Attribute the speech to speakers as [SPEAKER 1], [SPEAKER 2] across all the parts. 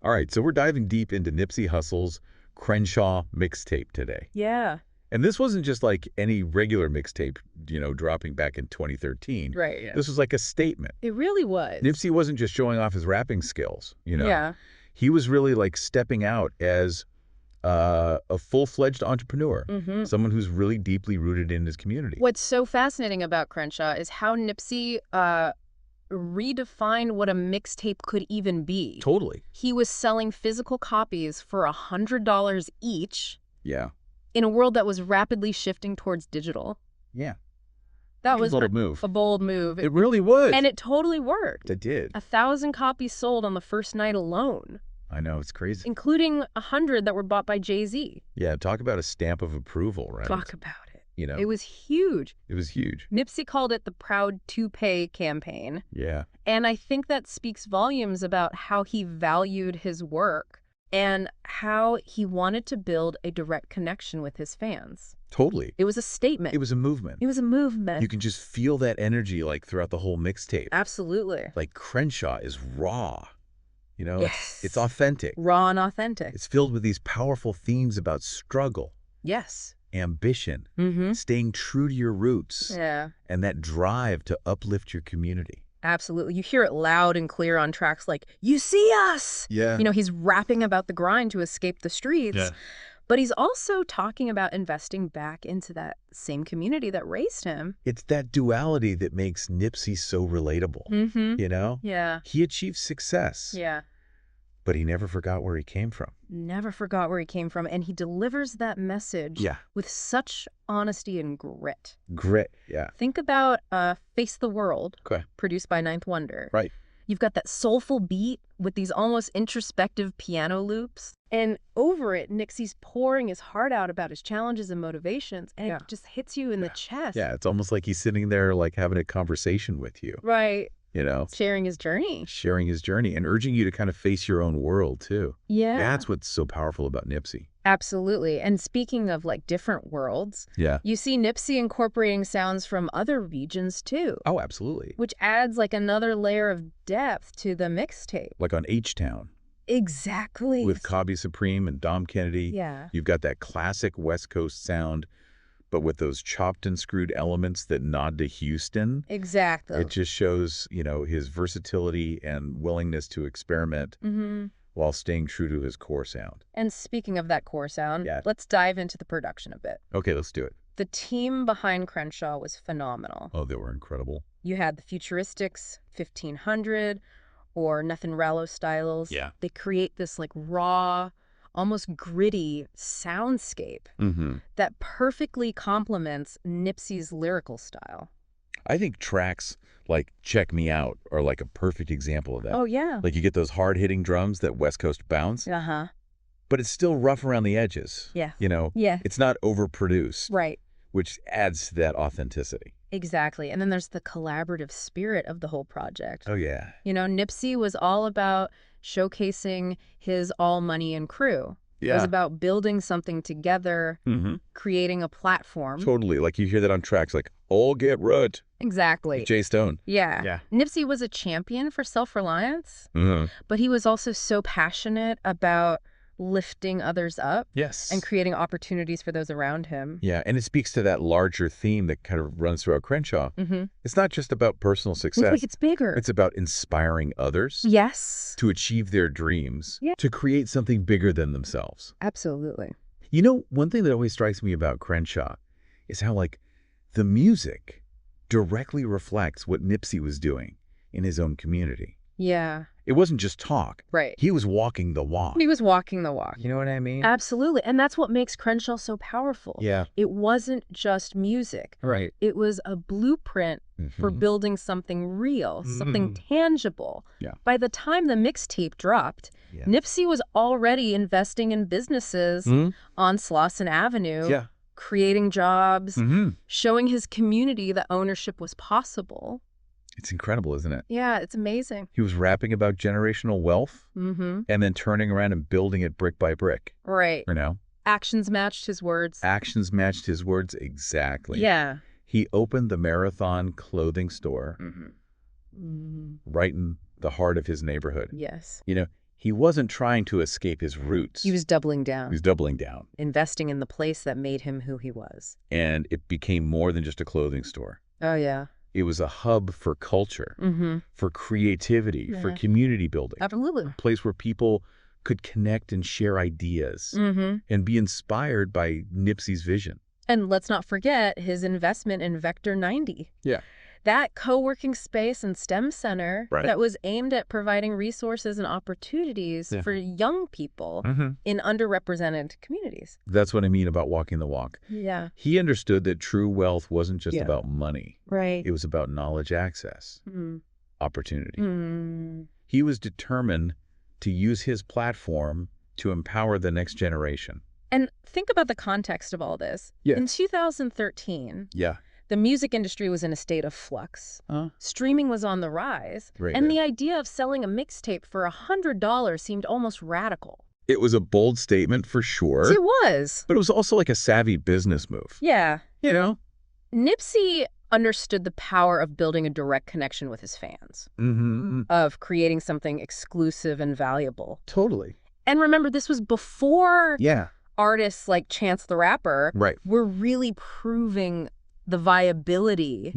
[SPEAKER 1] All right, so we're diving deep into Nipsey Hussle's Crenshaw mixtape today.
[SPEAKER 2] Yeah.
[SPEAKER 1] And this wasn't just like any regular mixtape, dropping back in 2013.
[SPEAKER 2] Right. Yeah.
[SPEAKER 1] This was like a statement.
[SPEAKER 2] It really was.
[SPEAKER 1] Nipsey wasn't just showing off his rapping skills.
[SPEAKER 2] Yeah.
[SPEAKER 1] He was really like stepping out as a full-fledged entrepreneur, someone who's really deeply rooted in his community.
[SPEAKER 2] What's so fascinating about Crenshaw is how Nipsey redefined what a mixtape could even be.
[SPEAKER 1] Totally.
[SPEAKER 2] He was selling physical copies for $100 each.
[SPEAKER 1] Yeah.
[SPEAKER 2] In a world that was rapidly shifting towards digital.
[SPEAKER 1] Yeah.
[SPEAKER 2] That was
[SPEAKER 1] a bold move.
[SPEAKER 2] A bold move.
[SPEAKER 1] It really was.
[SPEAKER 2] And it totally worked.
[SPEAKER 1] It did.
[SPEAKER 2] 1,000 copies sold on the first night alone.
[SPEAKER 1] I know, it's crazy.
[SPEAKER 2] Including 100 that were bought by Jay-Z.
[SPEAKER 1] Yeah, talk about a stamp of approval, right?
[SPEAKER 2] Talk about it.
[SPEAKER 1] It
[SPEAKER 2] was huge.
[SPEAKER 1] It was huge.
[SPEAKER 2] Nipsey called it the Proud to Pay campaign.
[SPEAKER 1] Yeah.
[SPEAKER 2] And I think that speaks volumes about how he valued his work and how he wanted to build a direct connection with his fans.
[SPEAKER 1] Totally.
[SPEAKER 2] It was a statement.
[SPEAKER 1] It was a movement.
[SPEAKER 2] It was a movement.
[SPEAKER 1] You can just feel that energy throughout the whole mixtape.
[SPEAKER 2] Absolutely.
[SPEAKER 1] Like Crenshaw is raw.
[SPEAKER 2] Yes.
[SPEAKER 1] It's authentic.
[SPEAKER 2] Raw and authentic.
[SPEAKER 1] It's filled with these powerful themes about struggle.
[SPEAKER 2] Yes.
[SPEAKER 1] Ambition. Staying true to your roots.
[SPEAKER 2] Yeah.
[SPEAKER 1] And that drive to uplift your community.
[SPEAKER 2] Absolutely. You hear it loud and clear on tracks like, "You see us!"
[SPEAKER 1] Yeah.
[SPEAKER 2] He's rapping about the grind to escape the streets.
[SPEAKER 1] Yeah.
[SPEAKER 2] But he's also talking about investing back into that same community that raised him.
[SPEAKER 1] It's that duality that makes Nipsey so relatable.
[SPEAKER 2] Yeah.
[SPEAKER 1] He achieved success.
[SPEAKER 2] Yeah.
[SPEAKER 1] But he never forgot where he came from.
[SPEAKER 2] Never forgot where he came from. And he delivers that message with such honesty and grit.
[SPEAKER 1] Grit, yeah.
[SPEAKER 2] Think about Face the World,
[SPEAKER 1] Okay.
[SPEAKER 2] produced by Ninth Wonder.
[SPEAKER 1] Right.
[SPEAKER 2] You've got that soulful beat with these almost introspective piano loops. And over it, Nipsey's pouring his heart out about his challenges and motivations. And it just hits you in the chest.
[SPEAKER 1] Yeah, it's almost like he's sitting there having a conversation with you.
[SPEAKER 2] Right.
[SPEAKER 1] Sharing his journey and urging you to kind of face your own world too.
[SPEAKER 2] Yeah.
[SPEAKER 1] That's what's so powerful about Nipsey.
[SPEAKER 2] Absolutely. And speaking of different worlds, you see Nipsey incorporating sounds from other regions too.
[SPEAKER 1] Oh, absolutely.
[SPEAKER 2] Which adds another layer of depth to the mixtape.
[SPEAKER 1] Like on H-Town.
[SPEAKER 2] Exactly.
[SPEAKER 1] With Cobby Supreme and Dom Kennedy.
[SPEAKER 2] Yeah.
[SPEAKER 1] You've got that classic West Coast sound, but with those chopped and screwed elements that nod to Houston.
[SPEAKER 2] Exactly.
[SPEAKER 1] It just shows, his versatility and willingness to experiment while staying true to his core sound.
[SPEAKER 2] And speaking of that core sound, let's dive into the production a bit.
[SPEAKER 1] Okay, let's do it.
[SPEAKER 2] The team behind Crenshaw was phenomenal.
[SPEAKER 1] Oh, they were incredible.
[SPEAKER 2] You had the Futuristics, 1500, or Nothing Rallo styles.
[SPEAKER 1] Yeah.
[SPEAKER 2] They create this raw, almost gritty soundscape that perfectly complements Nipsey's lyrical style.
[SPEAKER 1] I think tracks like Check Me Out are a perfect example of that.
[SPEAKER 2] Oh, yeah.
[SPEAKER 1] You get those hard-hitting drums that West Coast bounce.
[SPEAKER 2] Uh-huh.
[SPEAKER 1] But it's still rough around the edges.
[SPEAKER 2] Yeah.
[SPEAKER 1] Yeah. It's not overproduced.
[SPEAKER 2] Right.
[SPEAKER 1] Which adds to that authenticity.
[SPEAKER 2] Exactly. And then there's the collaborative spirit of the whole project.
[SPEAKER 1] Oh, yeah.
[SPEAKER 2] Nipsey was all about showcasing his all money and crew.
[SPEAKER 1] Yeah.
[SPEAKER 2] It was about building something together, creating a platform.
[SPEAKER 1] Totally. You hear that on tracks All Get Rut.
[SPEAKER 2] Exactly.
[SPEAKER 1] Jay Stone.
[SPEAKER 2] Yeah. Nipsey was a champion for self-reliance, but he was also so passionate about lifting others up.
[SPEAKER 1] Yes.
[SPEAKER 2] And creating opportunities for those around him.
[SPEAKER 1] Yeah, and it speaks to that larger theme that kind of runs throughout Crenshaw. It's not just about personal success.
[SPEAKER 2] It's bigger.
[SPEAKER 1] It's about inspiring others.
[SPEAKER 2] Yes.
[SPEAKER 1] To achieve their dreams.
[SPEAKER 2] Yeah.
[SPEAKER 1] To create something bigger than themselves.
[SPEAKER 2] Absolutely.
[SPEAKER 1] One thing that always strikes me about Crenshaw is how, the music directly reflects what Nipsey was doing in his own community.
[SPEAKER 2] Yeah.
[SPEAKER 1] It wasn't just talk.
[SPEAKER 2] Right.
[SPEAKER 1] He was walking the walk.
[SPEAKER 2] He was walking the walk.
[SPEAKER 1] You know what I mean?
[SPEAKER 2] Absolutely. And that's what makes Crenshaw so powerful.
[SPEAKER 1] Yeah.
[SPEAKER 2] It wasn't just music.
[SPEAKER 1] Right.
[SPEAKER 2] It was a blueprint for building something real, something tangible.
[SPEAKER 1] Yeah.
[SPEAKER 2] By the time the mixtape dropped, Nipsey was already investing in businesses on Slauson Avenue.
[SPEAKER 1] Yeah.
[SPEAKER 2] Creating jobs, showing his community that ownership was possible.
[SPEAKER 1] It's incredible, isn't it?
[SPEAKER 2] Yeah, it's amazing.
[SPEAKER 1] He was rapping about generational wealth and then turning around and building it brick by brick.
[SPEAKER 2] Right. Actions matched his words.
[SPEAKER 1] Actions matched his words exactly.
[SPEAKER 2] Yeah.
[SPEAKER 1] He opened the Marathon clothing store right in the heart of his neighborhood.
[SPEAKER 2] Yes.
[SPEAKER 1] He wasn't trying to escape his roots.
[SPEAKER 2] He was doubling down.
[SPEAKER 1] He was doubling down.
[SPEAKER 2] Investing in the place that made him who he was.
[SPEAKER 1] And it became more than just a clothing store.
[SPEAKER 2] Oh, yeah.
[SPEAKER 1] It was a hub for culture, for creativity, for community building.
[SPEAKER 2] Absolutely.
[SPEAKER 1] A place where people could connect and share ideas and be inspired by Nipsey's vision.
[SPEAKER 2] And let's not forget his investment in Vector 90.
[SPEAKER 1] Yeah.
[SPEAKER 2] That co-working space and STEM center
[SPEAKER 1] Right.
[SPEAKER 2] that was aimed at providing resources and opportunities for young people in underrepresented communities.
[SPEAKER 1] That's what I mean about walking the walk.
[SPEAKER 2] Yeah.
[SPEAKER 1] He understood that true wealth wasn't just about money.
[SPEAKER 2] Right.
[SPEAKER 1] It was about knowledge access, opportunity. He was determined to use his platform to empower the next generation.
[SPEAKER 2] And think about the context of all this.
[SPEAKER 1] Yeah.
[SPEAKER 2] In 2013,
[SPEAKER 1] Yeah.
[SPEAKER 2] the music industry was in a state of flux. Streaming was on the rise.
[SPEAKER 1] Right,
[SPEAKER 2] and the idea of selling a mixtape for $100 seemed almost radical.
[SPEAKER 1] It was a bold statement for sure.
[SPEAKER 2] It was.
[SPEAKER 1] But it was also like a savvy business move.
[SPEAKER 2] Yeah.
[SPEAKER 1] You know?
[SPEAKER 2] Nipsey understood the power of building a direct connection with his fans, of creating something exclusive and valuable.
[SPEAKER 1] Totally.
[SPEAKER 2] And remember, this was before artists like Chance the Rapper were really proving the viability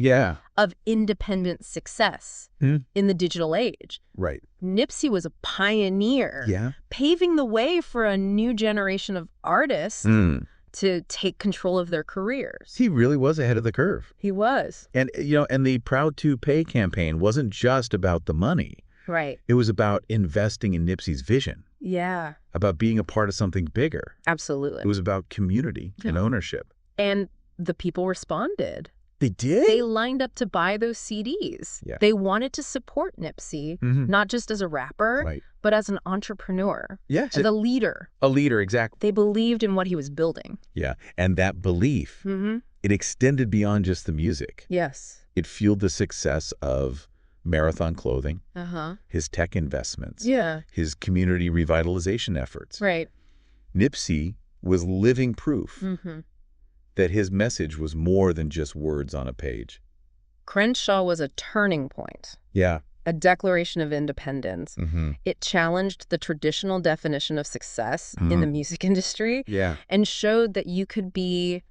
[SPEAKER 2] of independent success in the digital age.
[SPEAKER 1] Right.
[SPEAKER 2] Nipsey was a pioneer, paving the way for a new generation of artists to take control of their careers.
[SPEAKER 1] He really was ahead of the curve.
[SPEAKER 2] He was.
[SPEAKER 1] And, you know, and the Proud to Pay campaign wasn't just about the money.
[SPEAKER 2] Right.
[SPEAKER 1] It was about investing in Nipsey's vision.
[SPEAKER 2] Yeah.
[SPEAKER 1] About being a part of something bigger.
[SPEAKER 2] Absolutely.
[SPEAKER 1] It was about community and ownership.
[SPEAKER 2] And the people responded.
[SPEAKER 1] They did?
[SPEAKER 2] They lined up to buy those CDs.
[SPEAKER 1] Yeah.
[SPEAKER 2] They wanted to support Nipsey, not just as a rapper, but as an entrepreneur.
[SPEAKER 1] Yeah.
[SPEAKER 2] As a leader.
[SPEAKER 1] A leader, exactly.
[SPEAKER 2] They believed in what he was building.
[SPEAKER 1] Yeah. And that belief, it extended beyond just the music.
[SPEAKER 2] Yes.
[SPEAKER 1] It fueled the success of Marathon Clothing, his tech investments, his community revitalization efforts.
[SPEAKER 2] Right.
[SPEAKER 1] Nipsey was living proof that his message was more than just words on a page.
[SPEAKER 2] Crenshaw was a turning point.
[SPEAKER 1] Yeah.
[SPEAKER 2] A declaration of independence. It challenged the traditional definition of success in the music industry and showed that you could be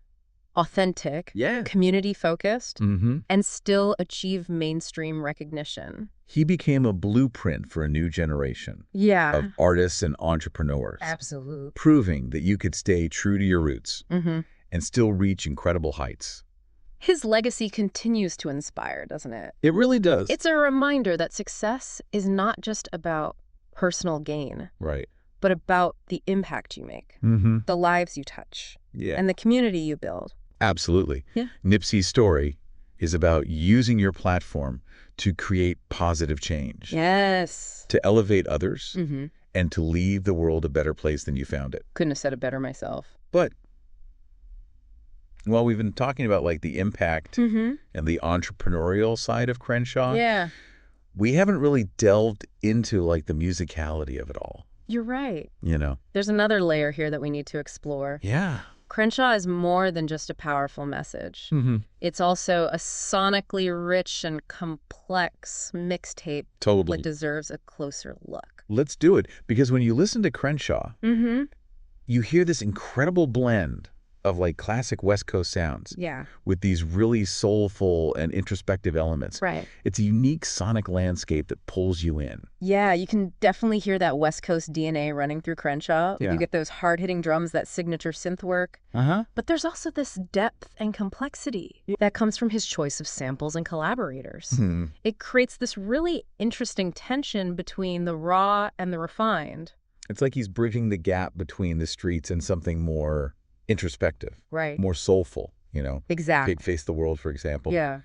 [SPEAKER 2] authentic, community-focused, and still achieve mainstream recognition.
[SPEAKER 1] He became a blueprint for a new generation of artists and entrepreneurs.
[SPEAKER 2] Absolutely.
[SPEAKER 1] Proving that you could stay true to your roots and still reach incredible heights.
[SPEAKER 2] His legacy continues to inspire, doesn't it?
[SPEAKER 1] It really does.
[SPEAKER 2] It's a reminder that success is not just about personal gain, but about the impact you make, the lives you touch, and the community you build.
[SPEAKER 1] Absolutely.
[SPEAKER 2] Yeah.
[SPEAKER 1] Nipsey's story is about using your platform to create positive change.
[SPEAKER 2] Yes.
[SPEAKER 1] To elevate others and to leave the world a better place than you found it.
[SPEAKER 2] Couldn't have said it better myself.
[SPEAKER 1] But while we've been talking about like the impact and the entrepreneurial side of Crenshaw, we haven't really delved into like the musicality of it all.
[SPEAKER 2] You're right.
[SPEAKER 1] You know?
[SPEAKER 2] There's another layer here that we need to explore.
[SPEAKER 1] Yeah.
[SPEAKER 2] Crenshaw is more than just a powerful message. It's also a sonically rich and complex mixtape that deserves a closer look.
[SPEAKER 1] Let's do it. Because when you listen to Crenshaw, you hear this incredible blend of like classic West Coast sounds with these really soulful and introspective elements.
[SPEAKER 2] Right.
[SPEAKER 1] It's a unique sonic landscape that pulls you in.
[SPEAKER 2] Yeah, you can definitely hear that West Coast DNA running through Crenshaw. You get those hard-hitting drums, that signature synth work. But there's also this depth and complexity that comes from his choice of samples and collaborators. It creates this really interesting tension between the raw and the refined.
[SPEAKER 1] It's like he's bridging the gap between the streets and something more introspective, more soulful, you know.
[SPEAKER 2] Exactly.
[SPEAKER 1] Face the World, for example.
[SPEAKER 2] Yeah.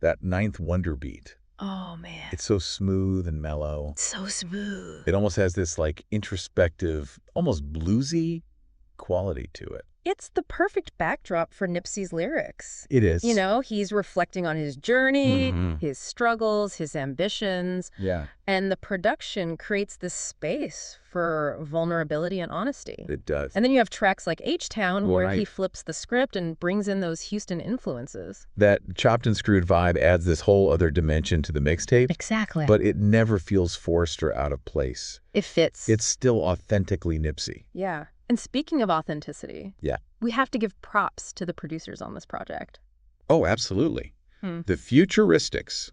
[SPEAKER 1] That Ninth Wonder beat.
[SPEAKER 2] Oh, man.
[SPEAKER 1] It's so smooth and mellow.
[SPEAKER 2] So smooth.
[SPEAKER 1] It almost has this like introspective, almost bluesy quality to it.
[SPEAKER 2] It's the perfect backdrop for Nipsey's lyrics.
[SPEAKER 1] It is.
[SPEAKER 2] You know, he's reflecting on his journey, his struggles, his ambitions.
[SPEAKER 1] Yeah.
[SPEAKER 2] And the production creates this space for vulnerability and honesty.
[SPEAKER 1] It does.
[SPEAKER 2] And then you have tracks like H-Town, where he flips the script and brings in those Houston influences.
[SPEAKER 1] That chopped and screwed vibe adds this whole other dimension to the mixtape.
[SPEAKER 2] Exactly.
[SPEAKER 1] But it never feels forced or out of place.
[SPEAKER 2] It fits.
[SPEAKER 1] It's still authentically Nipsey.
[SPEAKER 2] Yeah. And speaking of authenticity, we have to give props to the producers on this project.
[SPEAKER 1] Oh, absolutely. The Futuristics,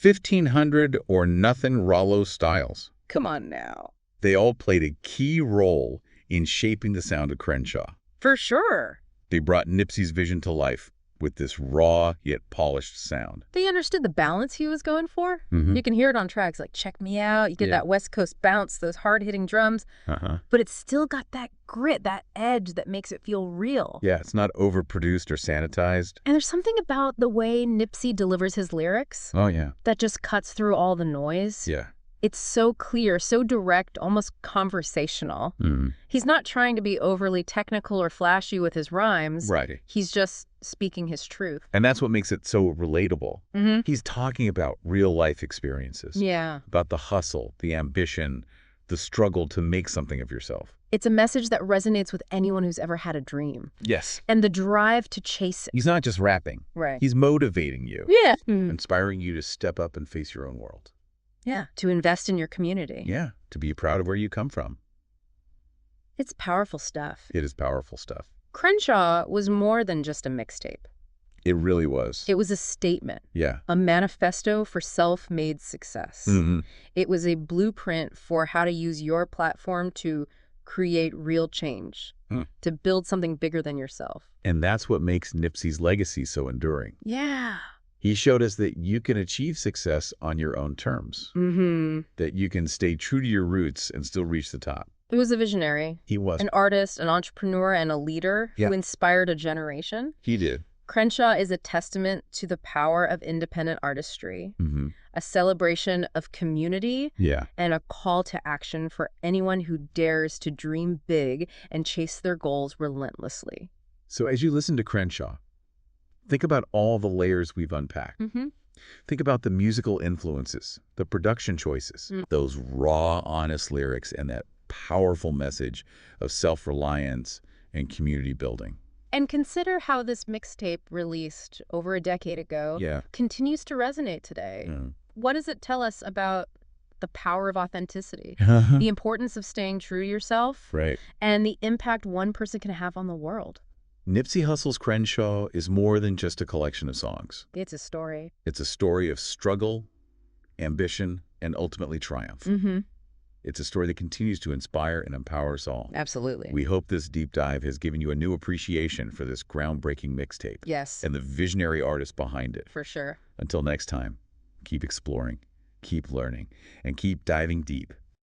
[SPEAKER 1] 1500 or nothing Rollo styles.
[SPEAKER 2] Come on now.
[SPEAKER 1] They all played a key role in shaping the sound of Crenshaw.
[SPEAKER 2] For sure.
[SPEAKER 1] They brought Nipsey's vision to life with this raw yet polished sound.
[SPEAKER 2] They understood the balance he was going for. You can hear it on tracks like Checc Me Out. You get that West Coast bounce, those hard-hitting drums. But it's still got that grit, that edge that makes it feel real.
[SPEAKER 1] Yeah, it's not overproduced or sanitized.
[SPEAKER 2] And there's something about the way Nipsey delivers his lyrics that just cuts through all the noise.
[SPEAKER 1] Yeah.
[SPEAKER 2] It's so clear, so direct, almost conversational. He's not trying to be overly technical or flashy with his rhymes.
[SPEAKER 1] Right.
[SPEAKER 2] He's just speaking his truth.
[SPEAKER 1] And that's what makes it so relatable. He's talking about real-life experiences.
[SPEAKER 2] Yeah.
[SPEAKER 1] About the hustle, the ambition, the struggle to make something of yourself.
[SPEAKER 2] It's a message that resonates with anyone who's ever had a dream.
[SPEAKER 1] Yes.
[SPEAKER 2] And the drive to chase it.
[SPEAKER 1] He's not just rapping.
[SPEAKER 2] Right.
[SPEAKER 1] He's motivating you.
[SPEAKER 2] Yeah.
[SPEAKER 1] Inspiring you to step up and face your own world.
[SPEAKER 2] Yeah. To invest in your community.
[SPEAKER 1] Yeah. To be proud of where you come from.
[SPEAKER 2] It's powerful stuff.
[SPEAKER 1] It is powerful stuff.
[SPEAKER 2] Crenshaw was more than just a mixtape.
[SPEAKER 1] It really was.
[SPEAKER 2] It was a statement.
[SPEAKER 1] Yeah.
[SPEAKER 2] A manifesto for self-made success. It was a blueprint for how to use your platform to create real change, to build something bigger than yourself.
[SPEAKER 1] And that's what makes Nipsey's legacy so enduring.
[SPEAKER 2] Yeah.
[SPEAKER 1] He showed us that you can achieve success on your own terms. That you can stay true to your roots and still reach the top.
[SPEAKER 2] He was a visionary.
[SPEAKER 1] He was.
[SPEAKER 2] An artist, an entrepreneur, and a leader who inspired a generation.
[SPEAKER 1] He did.
[SPEAKER 2] Crenshaw is a testament to the power of independent artistry, a celebration of community, and a call to action for anyone who dares to dream big and chase their goals relentlessly.
[SPEAKER 1] So as you listen to Crenshaw, think about all the layers we've unpacked. Think about the musical influences, the production choices, those raw, honest lyrics, and that powerful message of self-reliance and community building.
[SPEAKER 2] And consider how this mixtape, released over a decade ago, continues to resonate today. What does it tell us about the power of authenticity, the importance of staying true to yourself, and the impact one person can have on the world?
[SPEAKER 1] Nipsey Hussle's Crenshaw is more than just a collection of songs.
[SPEAKER 2] It's a story.
[SPEAKER 1] It's a story of struggle, ambition, and ultimately triumph. It's a story that continues to inspire and empower us all.
[SPEAKER 2] Absolutely.
[SPEAKER 1] We hope this deep dive has given you a new appreciation for this groundbreaking mixtape.
[SPEAKER 2] Yes.
[SPEAKER 1] And the visionary artist behind it.
[SPEAKER 2] For sure.
[SPEAKER 1] Until next time, keep exploring, keep learning, and keep diving deep